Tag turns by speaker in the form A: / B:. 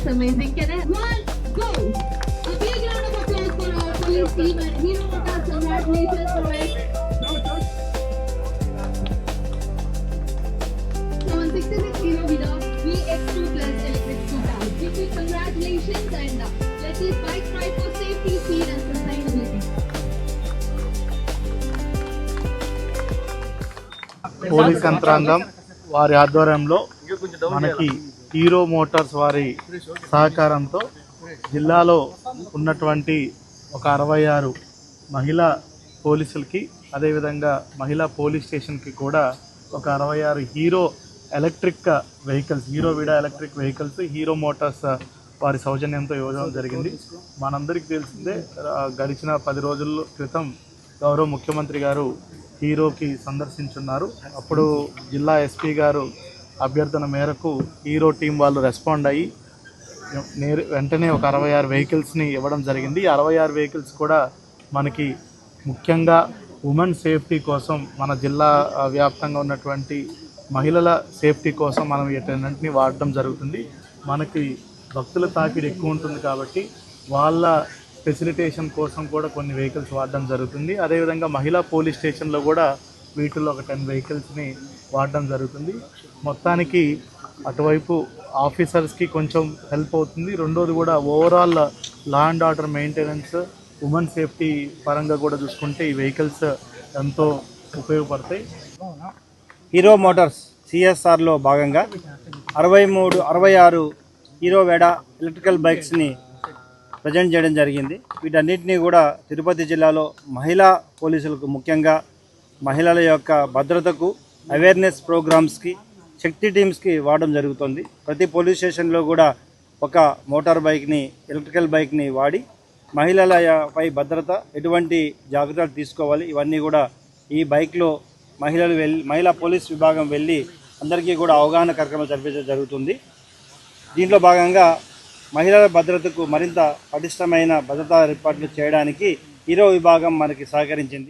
A: That's amazing. Can I? One, go. A big round of applause for our police team and Hero Motors. Congratulations for it. So on 66 Hero Vida VX2 Plus electric scooter. Big congratulations and let these bikes ride for safety, speed and sustainability.
B: Police యంత్రాంగం వారి ఆధ్వర్యంలో మనకి hero Motors వారి సహకారంతో జిల్లాలో ఉన్నటువంటి ఒక 66 మహిళా పోలీసులకి అదేవిధంగా మహిళా పోలీస్ స్టేషన్కి కూడా ఒక 66 Hero electric vehicles, Hero Vida electric vehicles Hero Motors వారి సౌజన్యంతో ఇవ్వడం జరిగింది. మనందరికీ తెలిసిందే, గడిచిన 10 రోజుల క్రితం గౌరవ ముఖ్యమంత్రి గారు హీరోకి సందర్శించున్నారు. అప్పుడు జిల్లా ఎస్పీ గారు అభ్యర్థన మేరకు హీరో టీం వాళ్ళు రెస్పాండ్ అయ్యి వెంటనే ఒక 66 వెహికల్స్ని ఇవ్వడం జరిగింది. ఈ 66 వెహికల్స్ కూడా మనకి ముఖ్యంగా ఉమెన్ సేఫ్టీ కోసం, మన జిల్లా వ్యాప్తంగా ఉన్నటువంటి మహిళల సేఫ్టీ కోసం మనం వీటన్నింటినీ వాడడం జరుగుతుంది. మనకి భక్తుల తాకిడి ఎక్కువ ఉంటుంది కాబట్టి వాళ్ళ ఫెసిలిటేషన్ కోసం కూడా కొన్ని వెహికల్స్ వాడడం జరుగుతుంది. అదేవిధంగా మహిళా పోలీస్ స్టేషన్లో కూడా వీటిల్లో ఒక 10 వెహికల్స్ని వాడడం జరుగుతుంది. మొత్తానికి అటువైపు ఆఫీసర్స్కి కొంచెం హెల్ప్ అవుతుంది. రెండోది కూడా overall law and order maintenance, women safety పరంగా కూడా చూసుకుంటే ఈ వెహికల్స్ ఎంతో ఉపయోగపడతాయి.
C: హీరో మోటార్స్ సిఎస్ఆర్లో భాగంగా 66 హీరో వెడా ఎలక్ట్రికల్ బైక్స్ని ప్రజెంట్ చేయడం జరిగింది. వీటన్నిటినీ కూడా తిరుపతి జిల్లాలో మహిళా పోలీసులకు, ముఖ్యంగా మహిళల యొక్క భద్రతకు అవేర్నెస్ ప్రోగ్రామ్స్కి, శక్తి టీమ్స్కి వాడడం జరుగుతుంది. ప్రతి పోలీస్ స్టేషన్లో కూడా ఒక మోటార్ బైక్ని, ఎలక్ట్రికల్ బైక్ని వాడి మహిళలపై భద్రత, ఎటువంటి జాగ్రత్తలు తీసుకోవాలి, ఇవన్నీ కూడా ఈ బైక్లో మహిళా పోలీస్ విభాగం వెళ్ళి అందరికీ కూడా అవగాహన కార్యక్రమం జరిపించడం జరుగుతుంది. దీంట్లో భాగంగా మహిళల భద్రతకు మరింత పటిష్టమైన భద్రతా ఏర్పాట్లు చేయడానికి హీరో విభాగం మనకి సహకరించింది.